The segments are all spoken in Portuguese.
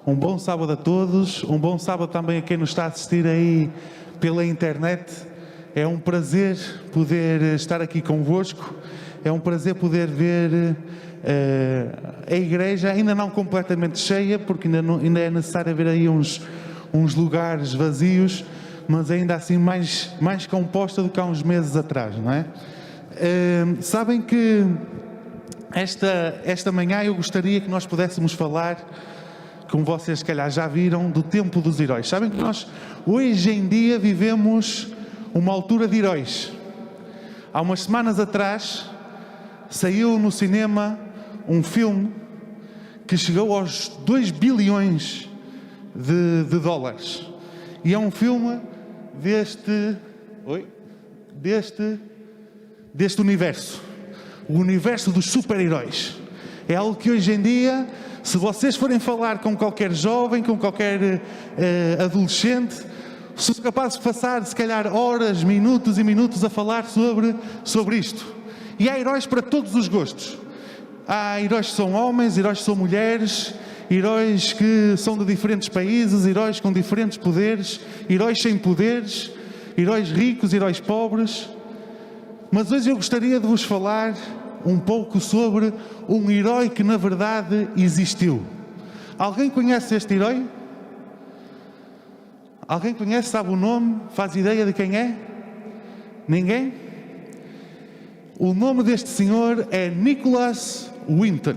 Um bom sábado a todos, um bom sábado também a quem nos está a assistir aí pela internet. É um prazer poder estar aqui convosco, é um prazer poder ver a igreja ainda não completamente cheia, porque ainda é necessário haver aí uns lugares vazios, mas ainda assim mais composta do que há uns meses atrás, não é? Sabem que esta manhã eu gostaria que nós pudéssemos falar, como vocês se calhar já viram, do tempo dos heróis. Sabem que nós hoje em dia vivemos uma altura de heróis. Há umas semanas atrás saiu no cinema um filme que chegou aos 2 bilhões de dólares. E é um filme deste universo. O universo dos super-heróis. É algo que hoje em dia, se vocês forem falar com qualquer jovem, com qualquer adolescente, são capazes de passar, se calhar, horas, minutos e minutos a falar sobre isto. E há heróis para todos os gostos. Há heróis que são homens, heróis que são mulheres, heróis que são de diferentes países, heróis com diferentes poderes, heróis sem poderes, heróis ricos, heróis pobres. Mas hoje eu gostaria de vos falar um pouco sobre um herói que na verdade existiu. Alguém conhece este herói? Alguém conhece, sabe o nome? Faz ideia de quem é? Ninguém? O nome deste senhor é Nicholas Winton.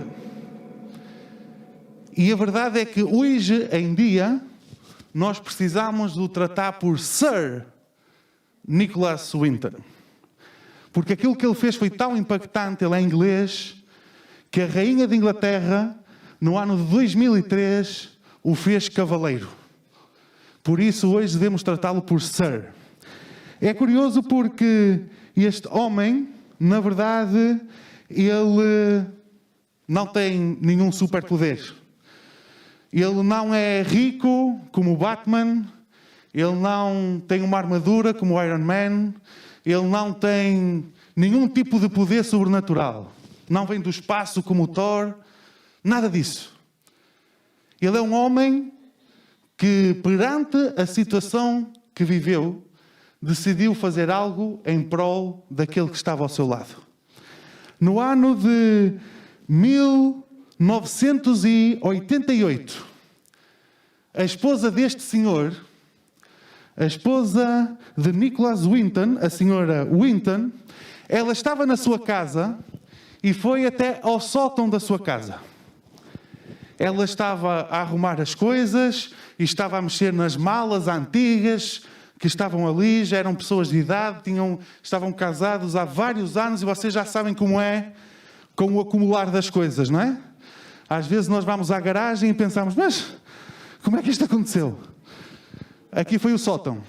E a verdade é que hoje em dia nós precisamos de o tratar por Sir Nicholas Winton. Porque aquilo que ele fez foi tão impactante, ele é inglês, que a rainha de Inglaterra, no ano de 2003, o fez cavaleiro. Por isso, hoje devemos tratá-lo por Sir. É curioso porque este homem, na verdade, ele não tem nenhum superpoder. Ele não é rico como o Batman, ele não tem uma armadura como o Iron Man, ele não tem nenhum tipo de poder sobrenatural. Não vem do espaço como o Thor. Nada disso. Ele é um homem que, perante a situação que viveu, decidiu fazer algo em prol daquele que estava ao seu lado. No ano de 1988, a esposa deste senhor, a esposa de Nicholas Winton, a senhora Winton, ela estava na sua casa e foi até ao sótão da sua casa. Ela estava a arrumar as coisas e estava a mexer nas malas antigas que estavam ali, já eram pessoas de idade, estavam casados há vários anos e vocês já sabem como é com o acumular das coisas, não é? Às vezes nós vamos à garagem e pensamos, mas como é que isto aconteceu? Aqui foi o sótão.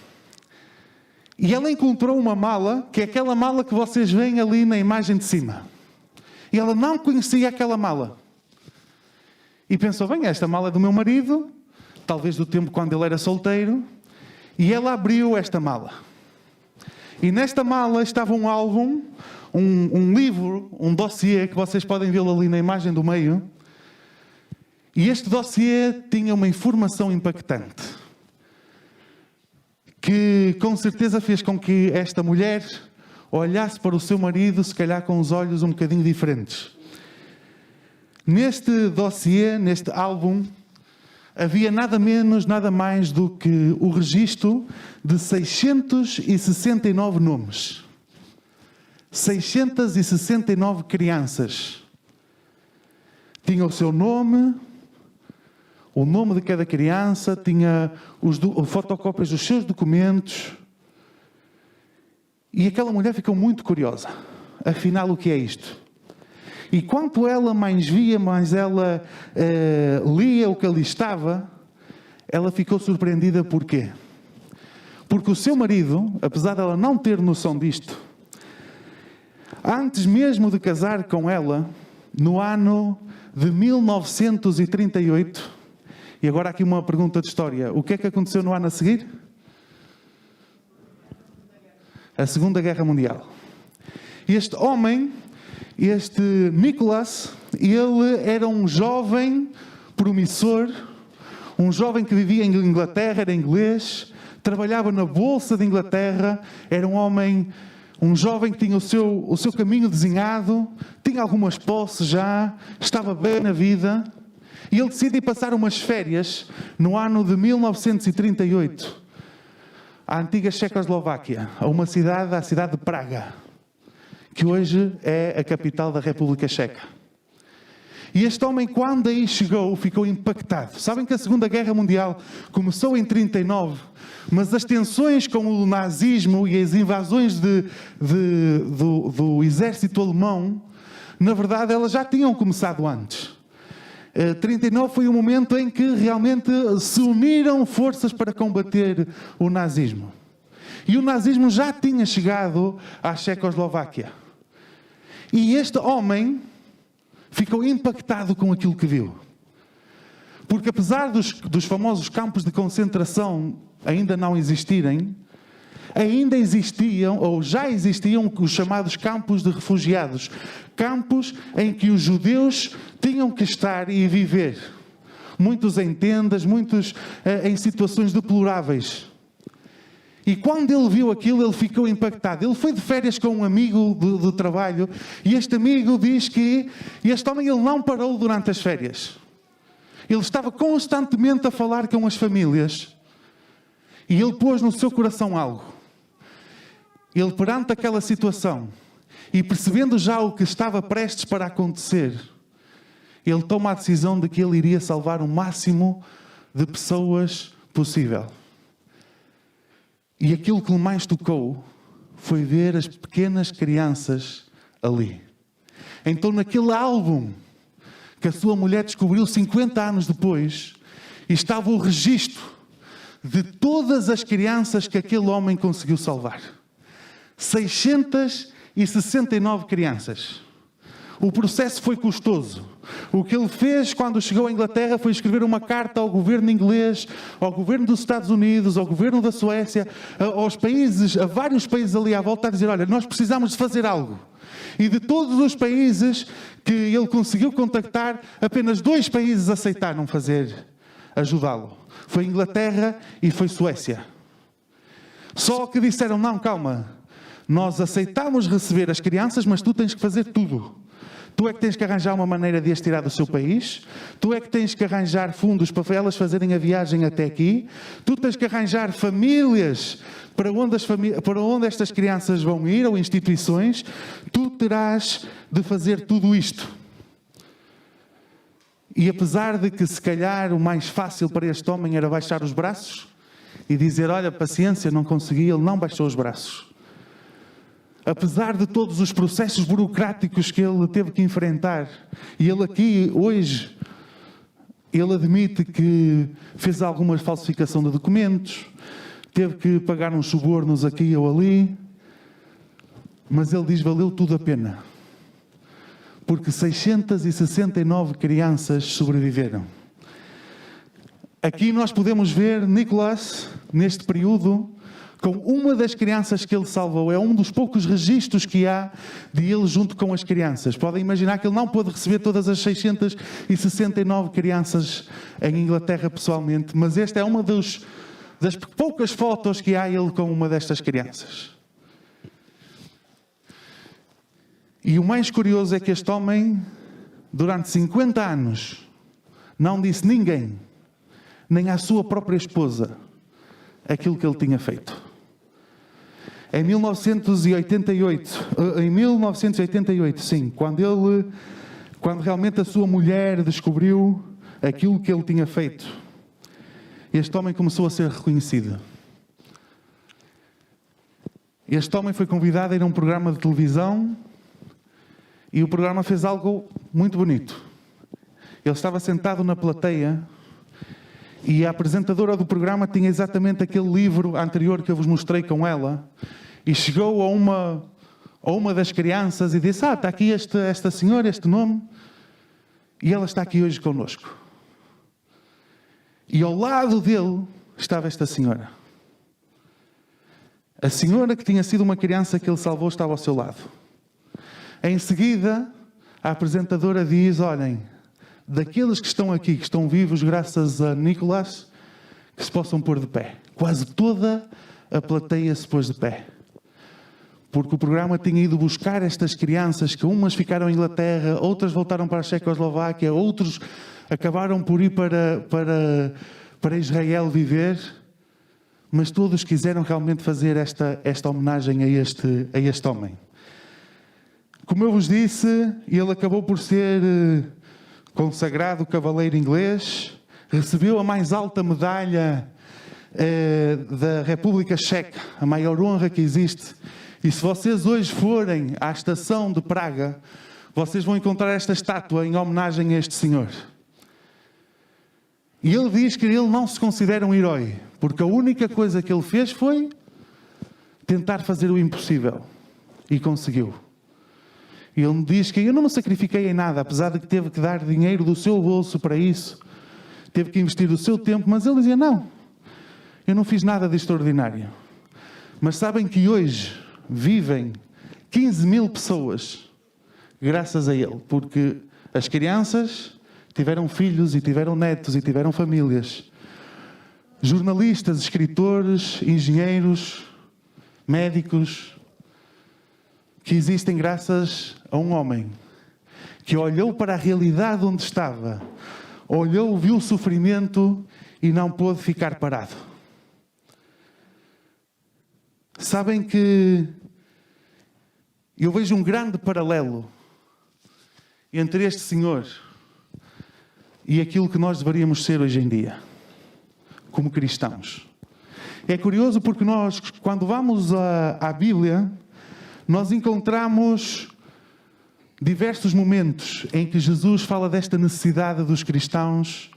E ela encontrou uma mala, que é aquela mala que vocês veem ali na imagem de cima. E ela não conhecia aquela mala. E pensou, bem, esta mala é do meu marido, talvez do tempo quando ele era solteiro. E ela abriu esta mala. E nesta mala estava um álbum, um livro, um dossiê, que vocês podem vê-lo ali na imagem do meio. E este dossiê tinha uma informação impactante, que com certeza fez com que esta mulher olhasse para o seu marido, se calhar com os olhos um bocadinho diferentes. Neste dossiê, neste álbum, havia nada menos, nada mais do que o registro de 669 nomes. 669 crianças. Tinha o seu nome, o nome de cada criança, tinha fotocópias dos seus documentos. E aquela mulher ficou muito curiosa. Afinal, o que é isto? E quanto ela mais via, mais ela lia o que ali estava, ela ficou surpreendida. Porquê? Porque o seu marido, apesar dela não ter noção disto, antes mesmo de casar com ela, no ano de 1938. E agora aqui uma pergunta de história. O que é que aconteceu no ano a seguir? A Segunda Guerra Mundial. Este homem, este Nicholas, ele era um jovem promissor, um jovem que vivia em Inglaterra, era inglês, trabalhava na Bolsa de Inglaterra, era um jovem que tinha o seu caminho desenhado, tinha algumas posses já, estava bem na vida, e ele decide passar umas férias no ano de 1938, à antiga Checoslováquia, a cidade de Praga, que hoje é a capital da República Checa. E este homem, quando aí chegou, ficou impactado. Sabem que a Segunda Guerra Mundial começou em 39, mas as tensões com o nazismo e as invasões do exército alemão, na verdade, elas já tinham começado antes. 39 foi o momento em que realmente se uniram forças para combater o nazismo. E o nazismo já tinha chegado à Checoslováquia. E este homem ficou impactado com aquilo que viu. Porque apesar dos famosos campos de concentração ainda não existirem, ainda existiam, ou já existiam, os chamados campos de refugiados. Campos em que os judeus tinham que estar e viver. Muitos em tendas, muitos em situações deploráveis. E quando ele viu aquilo, ele ficou impactado. Ele foi de férias com um amigo do trabalho, e este amigo diz que este homem ele não parou durante as férias. Ele estava constantemente a falar com as famílias. E ele pôs no seu coração algo. Ele, perante aquela situação, e percebendo já o que estava prestes para acontecer, ele toma a decisão de que ele iria salvar o máximo de pessoas possível. E aquilo que lhe mais tocou foi ver as pequenas crianças ali. Então, naquele álbum que a sua mulher descobriu 50 anos depois, estava o registro de todas as crianças que aquele homem conseguiu salvar. 669 crianças. O processo foi custoso. O que ele fez quando chegou à Inglaterra foi escrever uma carta ao governo inglês, ao governo dos Estados Unidos, ao governo da Suécia, a vários países ali à volta, a dizer: olha, nós precisamos de fazer algo. E de todos os países que ele conseguiu contactar, apenas 2 países aceitaram ajudá-lo. Foi Inglaterra e foi Suécia. Só que disseram: não, calma, nós aceitamos receber as crianças, mas tu tens que fazer tudo. Tu é que tens que arranjar uma maneira de as tirar do seu país. Tu é que tens que arranjar fundos para elas fazerem a viagem até aqui. Tu tens que arranjar famílias para onde estas crianças vão ir, ou instituições. Tu terás de fazer tudo isto. E apesar de que se calhar o mais fácil para este homem era baixar os braços e dizer: olha, paciência, não consegui, ele não baixou os braços. Apesar de todos os processos burocráticos que ele teve que enfrentar, e ele aqui, hoje, ele admite que fez alguma falsificação de documentos, teve que pagar uns subornos aqui ou ali, mas ele diz: valeu tudo a pena. Porque 669 crianças sobreviveram. Aqui nós podemos ver Nicholas, neste período, com uma das crianças que ele salvou. É um dos poucos registros que há de ele junto com as crianças. Podem imaginar que ele não pôde receber todas as 669 crianças em Inglaterra pessoalmente, mas esta é uma das poucas fotos que há ele com uma destas crianças. E o mais curioso é que este homem, durante 50 anos, não disse ninguém, nem à sua própria esposa, aquilo que ele tinha feito. Em 1988, sim, quando realmente a sua mulher descobriu aquilo que ele tinha feito, este homem começou a ser reconhecido. Este homem foi convidado a ir a um programa de televisão e o programa fez algo muito bonito. Ele estava sentado na plateia e a apresentadora do programa tinha exatamente aquele livro anterior que eu vos mostrei com ela, e chegou a uma das crianças e disse: está aqui esta senhora, este nome. E ela está aqui hoje connosco. E ao lado dele estava esta senhora. A senhora que tinha sido uma criança que ele salvou estava ao seu lado. Em seguida, a apresentadora diz, olhem, daqueles que estão aqui, que estão vivos graças a Nicolás, que se possam pôr de pé. Quase toda a plateia se pôs de pé. Porque o programa tinha ido buscar estas crianças, que umas ficaram em Inglaterra, outras voltaram para a Checoslováquia, outros acabaram por ir para Israel viver, mas todos quiseram realmente fazer esta homenagem a este homem. Como eu vos disse, ele acabou por ser consagrado cavaleiro inglês, recebeu a mais alta medalha da República Checa, a maior honra que existe. E se vocês hoje forem à estação de Praga, vocês vão encontrar esta estátua em homenagem a este senhor. E ele diz que ele não se considera um herói, porque a única coisa que ele fez foi tentar fazer o impossível. E conseguiu. E ele me diz que eu não me sacrifiquei em nada, apesar de que teve que dar dinheiro do seu bolso para isso. Teve que investir o seu tempo, mas ele dizia, não, eu não fiz nada de extraordinário. Mas sabem que hoje vivem 15 mil pessoas graças a ele, porque as crianças tiveram filhos e tiveram netos e tiveram famílias. Jornalistas, escritores, engenheiros, médicos, que existem graças a um homem que olhou para a realidade onde estava, olhou, viu o sofrimento e não pôde ficar parado. Sabem que eu vejo um grande paralelo entre este senhor e aquilo que nós deveríamos ser hoje em dia, como cristãos. É curioso porque nós, quando vamos à Bíblia, nós encontramos diversos momentos em que Jesus fala desta necessidade dos cristãos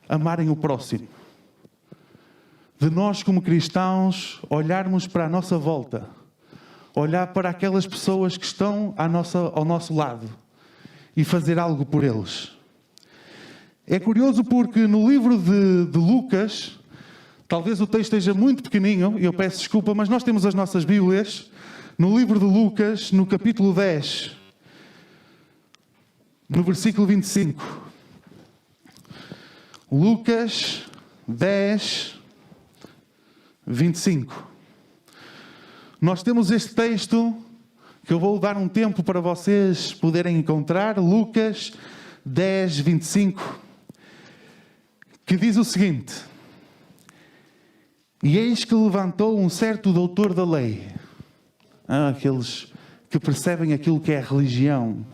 amarem o próximo. De nós, como cristãos, olharmos para a nossa volta, olhar para aquelas pessoas que estão ao nosso lado e fazer algo por eles. É curioso porque no livro de Lucas, talvez o texto esteja muito pequeninho, e eu peço desculpa, mas nós temos as nossas Bíblias. No livro de Lucas, no capítulo 10, no versículo 25. Lucas 10, 25. Nós temos este texto que eu vou dar um tempo para vocês poderem encontrar. Lucas 10, 25. Que diz o seguinte: E eis que levantou um certo doutor da lei. Aqueles que percebem aquilo que é religião.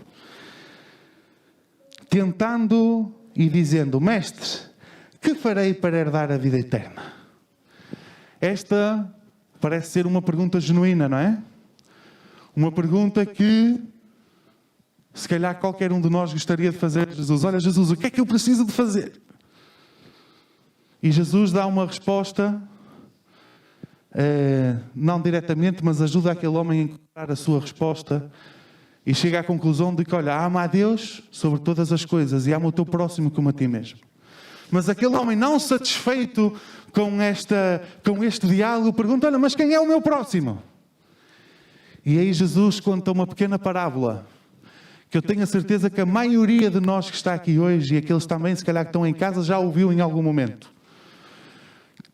Tentando e dizendo: Mestre, que farei para herdar a vida eterna? Esta parece ser uma pergunta genuína, não é? Uma pergunta que, se calhar, qualquer um de nós gostaria de fazer a Jesus. Olha, Jesus, o que é que eu preciso de fazer? E Jesus dá uma resposta, não diretamente, mas ajuda aquele homem a encontrar a sua resposta e chega à conclusão de que, olha, ama a Deus sobre todas as coisas e ama o teu próximo como a ti mesmo. Mas aquele homem, não satisfeito com este diálogo, pergunta: olha, mas quem é o meu próximo? E aí Jesus conta uma pequena parábola, que eu tenho a certeza que a maioria de nós que está aqui hoje, e aqueles também, se calhar, que estão em casa, já ouviu em algum momento.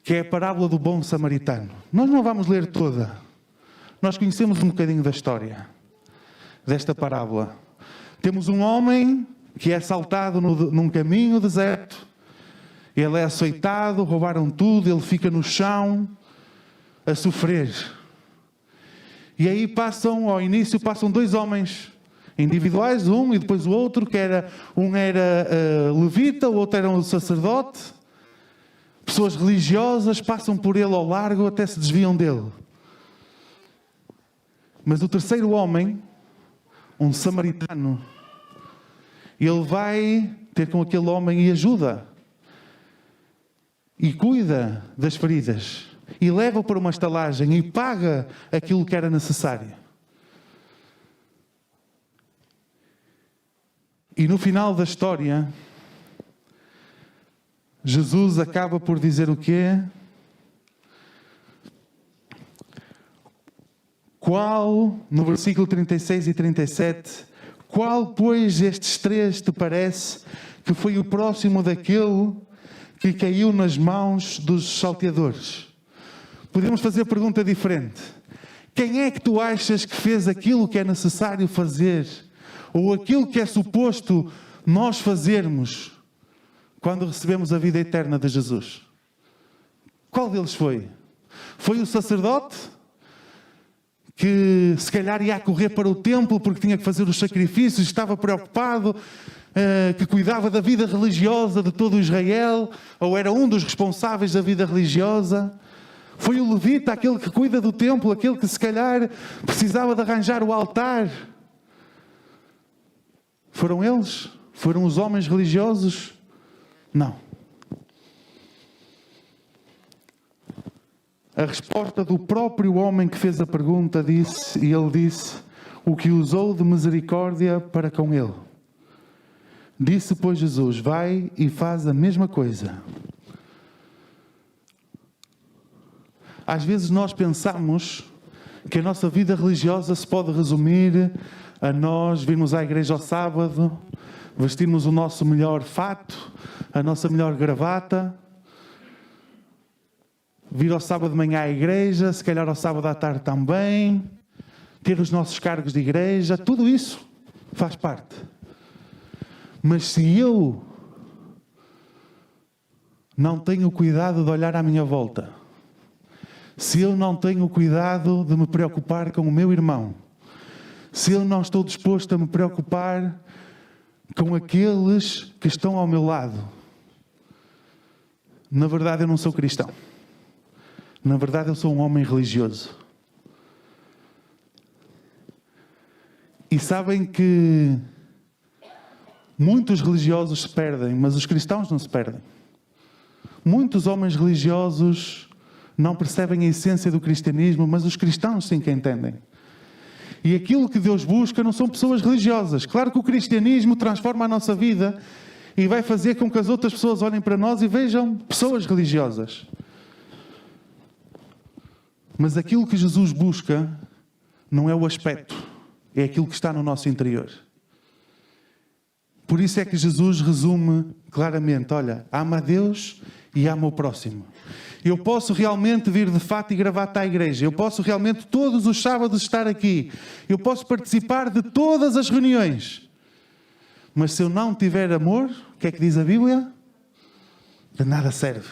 Que é a parábola do bom samaritano. Nós não vamos ler toda. Nós conhecemos um bocadinho da história desta parábola. Temos um homem que é assaltado num caminho deserto. Ele é açoitado, roubaram tudo, ele fica no chão a sofrer. E aí ao início passam dois homens individuais, um e depois o outro, um era levita, o outro era um sacerdote. Pessoas religiosas passam por ele ao largo, até se desviam dele. Mas o terceiro homem, um samaritano, ele vai ter com aquele homem e ajuda. E cuida das feridas. E leva para uma estalagem e paga aquilo que era necessário. E no final da história, Jesus acaba por dizer o quê? Qual, no versículo 36 e 37, qual, pois, destes três te parece que foi o próximo daquele que caiu nas mãos dos salteadores? Podemos fazer a pergunta diferente. Quem é que tu achas que fez aquilo que é necessário fazer? Ou aquilo que é suposto nós fazermos quando recebemos a vida eterna de Jesus? Qual deles foi? Foi o sacerdote que se calhar ia correr para o templo porque tinha que fazer os sacrifícios, estava preocupado, que cuidava da vida religiosa de todo Israel, ou era um dos responsáveis da vida religiosa? Foi o levita, aquele que cuida do templo, aquele que se calhar precisava de arranjar o altar? Foram eles? Foram os homens religiosos? Não. A resposta do próprio homem que fez a pergunta disse, e ele disse, o que usou de misericórdia para com ele. Disse, pois, Jesus, vai e faz a mesma coisa. Às vezes nós pensamos que a nossa vida religiosa se pode resumir a nós virmos à igreja ao sábado, vestirmos o nosso melhor fato, a nossa melhor gravata, vir ao sábado de manhã à igreja, se calhar ao sábado à tarde também, ter os nossos cargos de igreja, tudo isso faz parte. Mas se eu não tenho cuidado de olhar à minha volta, se eu não tenho cuidado de me preocupar com o meu irmão, se eu não estou disposto a me preocupar com aqueles que estão ao meu lado, na verdade eu não sou cristão. Na verdade eu sou um homem religioso. E sabem que muitos religiosos se perdem, mas os cristãos não se perdem. Muitos homens religiosos não percebem a essência do cristianismo, mas os cristãos sim que entendem. E aquilo que Deus busca não são pessoas religiosas. Claro que o cristianismo transforma a nossa vida e vai fazer com que as outras pessoas olhem para nós e vejam pessoas religiosas. Mas aquilo que Jesus busca não é o aspecto, é aquilo que está no nosso interior. Por isso é que Jesus resume claramente, olha, ama a Deus e ama o próximo. Eu posso realmente vir de fato e gravata à igreja. Eu posso realmente todos os sábados estar aqui. Eu posso participar de todas as reuniões. Mas se eu não tiver amor, o que é que diz a Bíblia? De nada serve.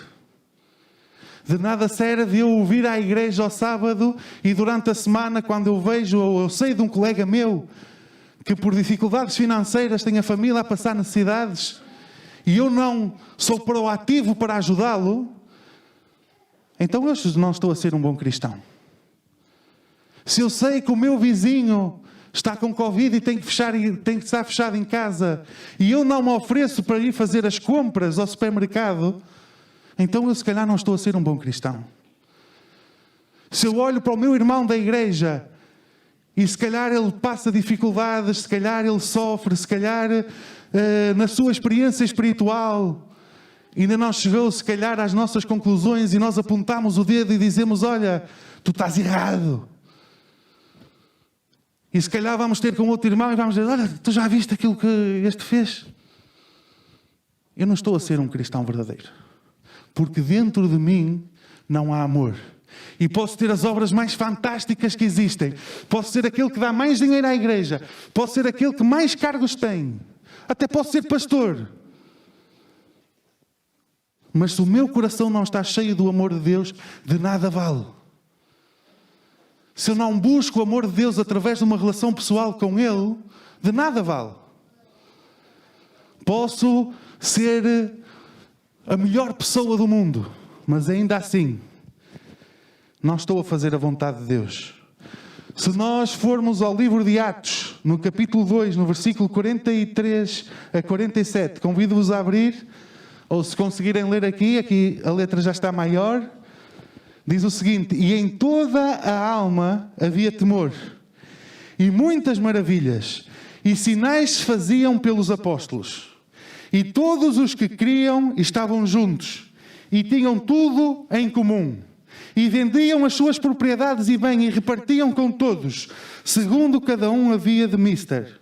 De nada serve eu vir à igreja ao sábado e durante a semana, quando eu vejo ou eu sei de um colega meu que por dificuldades financeiras tem a família a passar necessidades e eu não sou proativo para ajudá-lo, então eu não estou a ser um bom cristão. Se eu sei que o meu vizinho está com Covid e tem que estar fechado em casa e eu não me ofereço para ir fazer as compras ao supermercado, então eu se calhar não estou a ser um bom cristão. Se eu olho para o meu irmão da igreja e se calhar ele passa dificuldades, se calhar ele sofre, se calhar na sua experiência espiritual ainda não chegou se calhar às nossas conclusões e nós apontamos o dedo e dizemos, olha, tu estás errado. E se calhar vamos ter com outro irmão e vamos dizer, olha, tu já viste aquilo que este fez? Eu não estou a ser um cristão verdadeiro. Porque dentro de mim não há amor. E posso ter as obras mais fantásticas que existem. Posso ser aquele que dá mais dinheiro à igreja. Posso ser aquele que mais cargos tem. Até posso ser pastor. Mas se o meu coração não está cheio do amor de Deus, de nada vale. Se eu não busco o amor de Deus através de uma relação pessoal com Ele, de nada vale. Posso ser a melhor pessoa do mundo, mas ainda assim, não estou a fazer a vontade de Deus. Se nós formos ao livro de Atos, no capítulo 2, no versículo 43 a 47, convido-vos a abrir, ou se conseguirem ler aqui a letra já está maior, diz o seguinte, e em toda a alma havia temor, e muitas maravilhas, e sinais se faziam pelos apóstolos. E todos os que criam estavam juntos, e tinham tudo em comum. E vendiam as suas propriedades e bem, e repartiam com todos, segundo cada um havia de mister.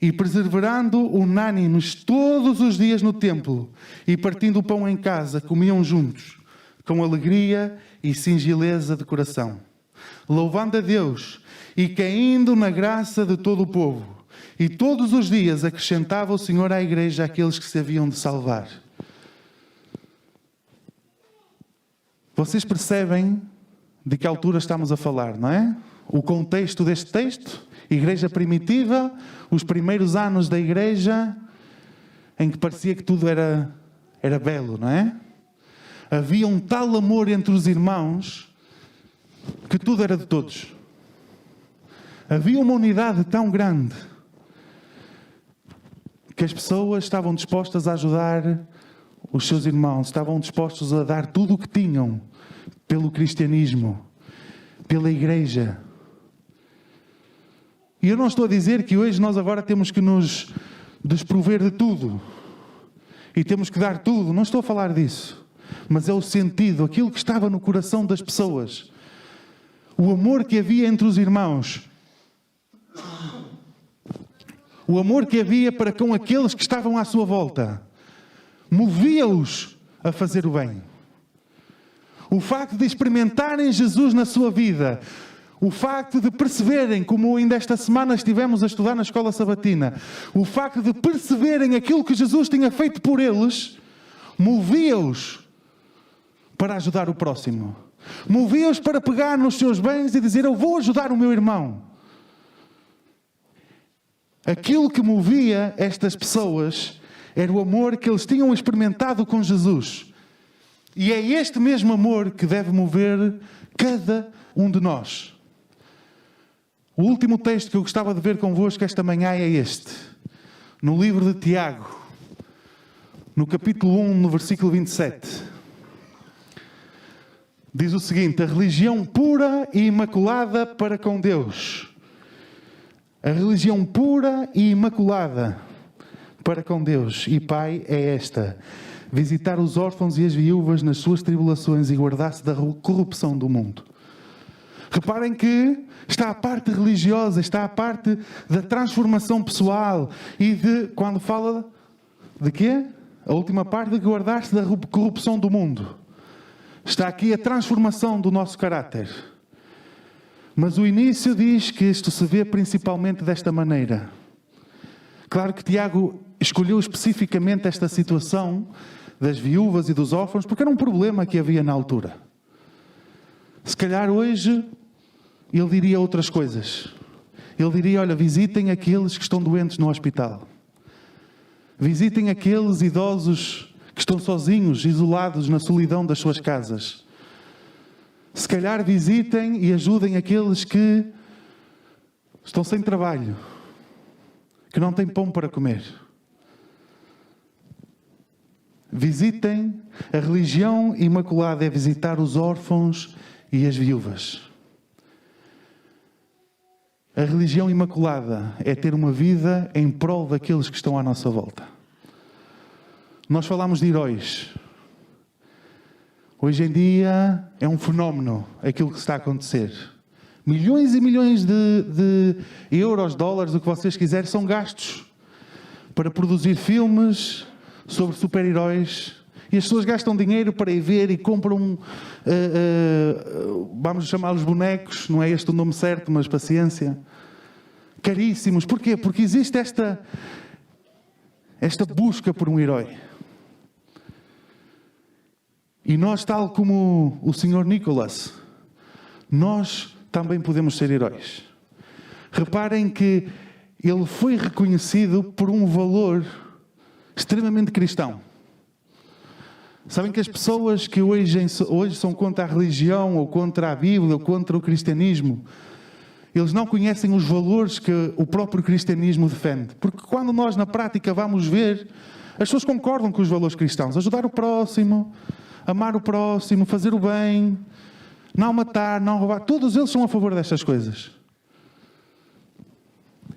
E perseverando unânimes todos os dias no templo, e partindo o pão em casa, comiam juntos, com alegria e singeleza de coração, louvando a Deus e caindo na graça de todo o povo. E todos os dias acrescentava o Senhor à igreja aqueles que se haviam de salvar. Vocês percebem de que altura estamos a falar, não é? O contexto deste texto, igreja primitiva, os primeiros anos da igreja, em que parecia que tudo era belo, não é? Havia um tal amor entre os irmãos que tudo era de todos. Havia uma unidade tão grande que as pessoas estavam dispostas a ajudar os seus irmãos, estavam dispostos a dar tudo o que tinham pelo cristianismo, pela igreja. E eu não estou a dizer que hoje nós agora temos que nos desprover de tudo e temos que dar tudo, não estou a falar disso, mas é o sentido, aquilo que estava no coração das pessoas, o amor que havia entre os irmãos, o amor que havia para com aqueles que estavam à sua volta, movia-os a fazer o bem. O facto de experimentarem Jesus na sua vida, o facto de perceberem, como ainda esta semana estivemos a estudar na escola sabatina, o facto de perceberem aquilo que Jesus tinha feito por eles, movia-os para ajudar o próximo. Movia-os para pegar nos seus bens e dizer: eu vou ajudar o meu irmão. Aquilo que movia estas pessoas era o amor que eles tinham experimentado com Jesus. E é este mesmo amor que deve mover cada um de nós. O último texto que eu gostava de ver convosco esta manhã é este. No livro de Tiago, no capítulo 1, no versículo 27. Diz o seguinte: a religião pura e imaculada para com Deus. A religião pura e imaculada para com Deus e Pai é esta: visitar os órfãos e as viúvas nas suas tribulações e guardar-se da corrupção do mundo. Reparem que está a parte religiosa, está a parte da transformação pessoal e de, quando fala de quê? A última parte, de guardar-se da corrupção do mundo. Está aqui a transformação do nosso caráter. Mas o início diz que isto se vê principalmente desta maneira. Claro que Tiago escolheu especificamente esta situação das viúvas e dos órfãos porque era um problema que havia na altura. Se calhar hoje ele diria outras coisas. Ele diria: olha, visitem aqueles que estão doentes no hospital. Visitem aqueles idosos que estão sozinhos, isolados na solidão das suas casas. Se calhar visitem e ajudem aqueles que estão sem trabalho, que não têm pão para comer. Visitem. A religião imaculada é visitar os órfãos e as viúvas. A religião imaculada é ter uma vida em prol daqueles que estão à nossa volta. Nós falamos de heróis. Hoje em dia é um fenómeno aquilo que está a acontecer. Milhões e milhões de euros, dólares, o que vocês quiserem, são gastos para produzir filmes sobre super-heróis. E as pessoas gastam dinheiro para ir ver e compram, vamos chamá-los bonecos, não é este o nome certo, mas paciência. Caríssimos. Porquê? Porque existe esta busca por um herói. E nós, tal como o Sr. Nicholas, nós também podemos ser heróis. Reparem que ele foi reconhecido por um valor extremamente cristão. Sabem que as pessoas que hoje são contra a religião, ou contra a Bíblia, ou contra o cristianismo, eles não conhecem os valores que o próprio cristianismo defende. Porque quando nós na prática vamos ver, as pessoas concordam com os valores cristãos. Ajudar o próximo, amar o próximo, fazer o bem, não matar, não roubar. Todos eles são a favor destas coisas.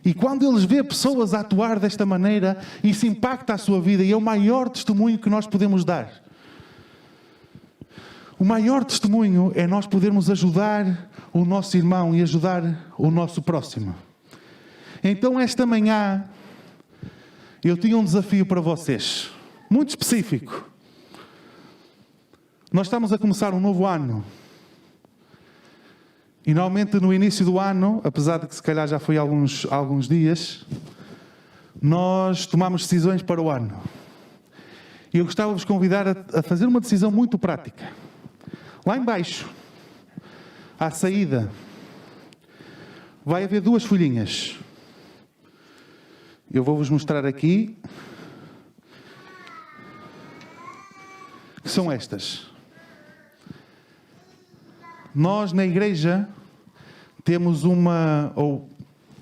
E quando eles vêem pessoas a atuar desta maneira, isso impacta a sua vida e é o maior testemunho que nós podemos dar. O maior testemunho é nós podermos ajudar o nosso irmão e ajudar o nosso próximo. Então, esta manhã, eu tinha um desafio para vocês, muito específico. Nós estamos a começar um novo ano. E normalmente no início do ano, apesar de que se calhar já foi alguns dias, nós tomamos decisões para o ano. E eu gostava de vos convidar a fazer uma decisão muito prática. Lá embaixo, à saída, vai haver 2 folhinhas. Eu vou-vos mostrar aqui, que são estas. Nós, na igreja, temos ou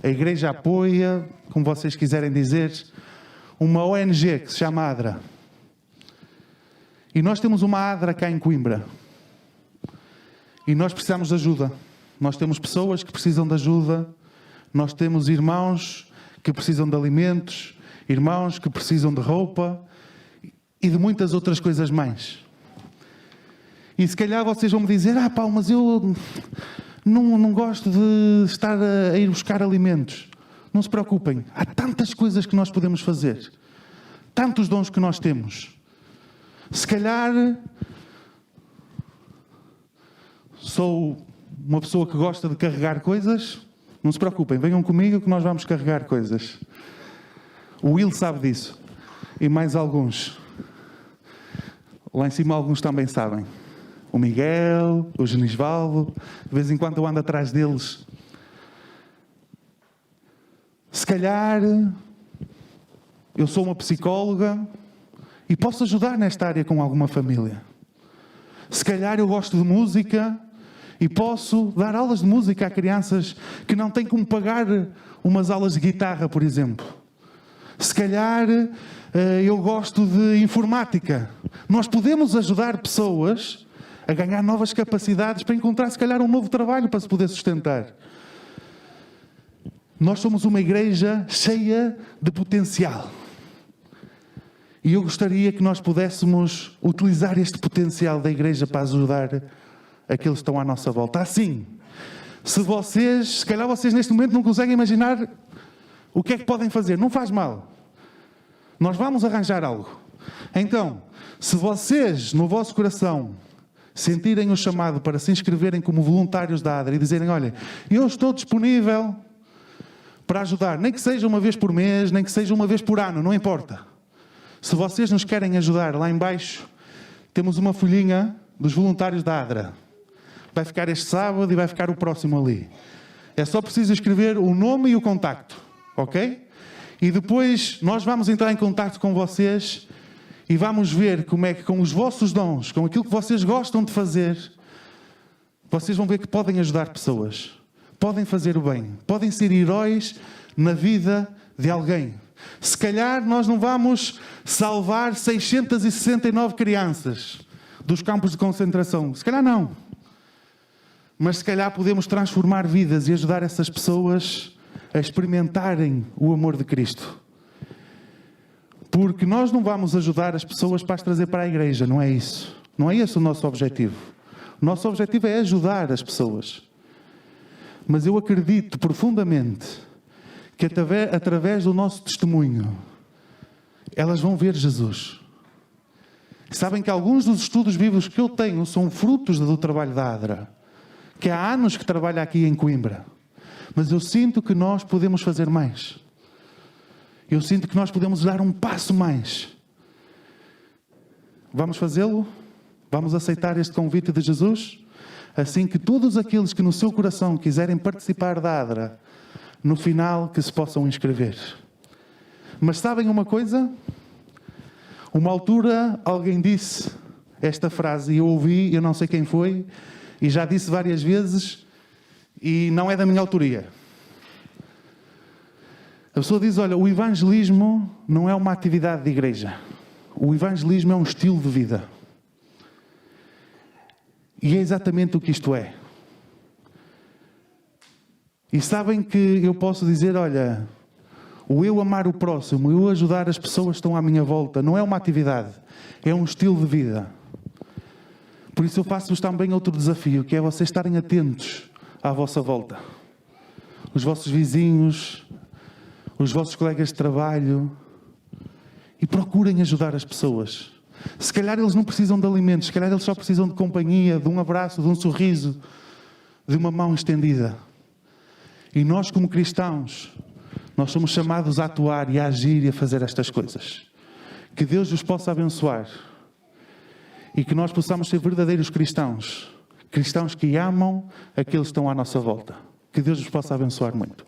a igreja apoia, como vocês quiserem dizer, uma ONG que se chama ADRA. E nós temos uma ADRA cá em Coimbra. E nós precisamos de ajuda. Nós temos pessoas que precisam de ajuda. Nós temos irmãos que precisam de alimentos, irmãos que precisam de roupa e de muitas outras coisas mais. E se calhar vocês vão me dizer, Paulo, mas eu não gosto de estar a ir buscar alimentos. Não se preocupem, há tantas coisas que nós podemos fazer. Tantos dons que nós temos. Se calhar sou uma pessoa que gosta de carregar coisas. Não se preocupem, venham comigo que nós vamos carregar coisas. O Will sabe disso. E mais alguns. Lá em cima alguns também sabem. O Miguel, o Genisvaldo. De vez em quando eu ando atrás deles. Se calhar eu sou uma psicóloga e posso ajudar nesta área com alguma família. Se calhar eu gosto de música e posso dar aulas de música a crianças que não têm como pagar umas aulas de guitarra, por exemplo. Se calhar eu gosto de informática. Nós podemos ajudar pessoas a ganhar novas capacidades para encontrar, se calhar, um novo trabalho para se poder sustentar. Nós somos uma igreja cheia de potencial. E eu gostaria que nós pudéssemos utilizar este potencial da igreja para ajudar aqueles que estão à nossa volta. Assim, se calhar vocês neste momento não conseguem imaginar o que é que podem fazer. Não faz mal. Nós vamos arranjar algo. Então, se vocês, no vosso coração, sentirem o chamado para se inscreverem como voluntários da ADRA e dizerem, olha, eu estou disponível para ajudar, nem que seja uma vez por mês, nem que seja uma vez por ano, não importa. Se vocês nos querem ajudar, lá em baixo temos uma folhinha dos voluntários da ADRA. Vai ficar este sábado e vai ficar o próximo ali. É só preciso escrever o nome e o contacto, ok? E depois nós vamos entrar em contacto com vocês e vamos ver como é que com os vossos dons, com aquilo que vocês gostam de fazer, vocês vão ver que podem ajudar pessoas. Podem fazer o bem. Podem ser heróis na vida de alguém. Se calhar nós não vamos salvar 669 crianças dos campos de concentração. Se calhar não. Mas se calhar podemos transformar vidas e ajudar essas pessoas a experimentarem o amor de Cristo. Porque nós não vamos ajudar as pessoas para as trazer para a igreja, não é isso. Não é esse o nosso objetivo. O nosso objetivo é ajudar as pessoas. Mas eu acredito profundamente que através do nosso testemunho, elas vão ver Jesus. Sabem que alguns dos estudos bíblicos que eu tenho são frutos do trabalho da ADRA, que há anos que trabalha aqui em Coimbra. Mas eu sinto que nós podemos fazer mais. Eu sinto que nós podemos dar um passo mais. Vamos fazê-lo? Vamos aceitar este convite de Jesus? Assim que todos aqueles que no seu coração quiserem participar da ADRA, no final que se possam inscrever. Mas sabem uma coisa? Uma altura alguém disse esta frase e eu ouvi, eu não sei quem foi, e já disse várias vezes, e não é da minha autoria. A pessoa diz, olha, o evangelismo não é uma atividade de igreja. O evangelismo é um estilo de vida. E é exatamente o que isto é. E sabem que eu posso dizer, olha, o eu amar o próximo, o eu ajudar as pessoas que estão à minha volta, não é uma atividade, é um estilo de vida. Por isso eu faço-vos também outro desafio, que é vocês estarem atentos à vossa volta. Os vossos vizinhos, os vossos colegas de trabalho, e procurem ajudar as pessoas. Se calhar eles não precisam de alimentos, se calhar eles só precisam de companhia, de um abraço, de um sorriso, de uma mão estendida. E nós, como cristãos, nós somos chamados a atuar e a agir e a fazer estas coisas. Que Deus vos possa abençoar. E que nós possamos ser verdadeiros cristãos. Cristãos que amam aqueles que estão à nossa volta. Que Deus vos possa abençoar muito.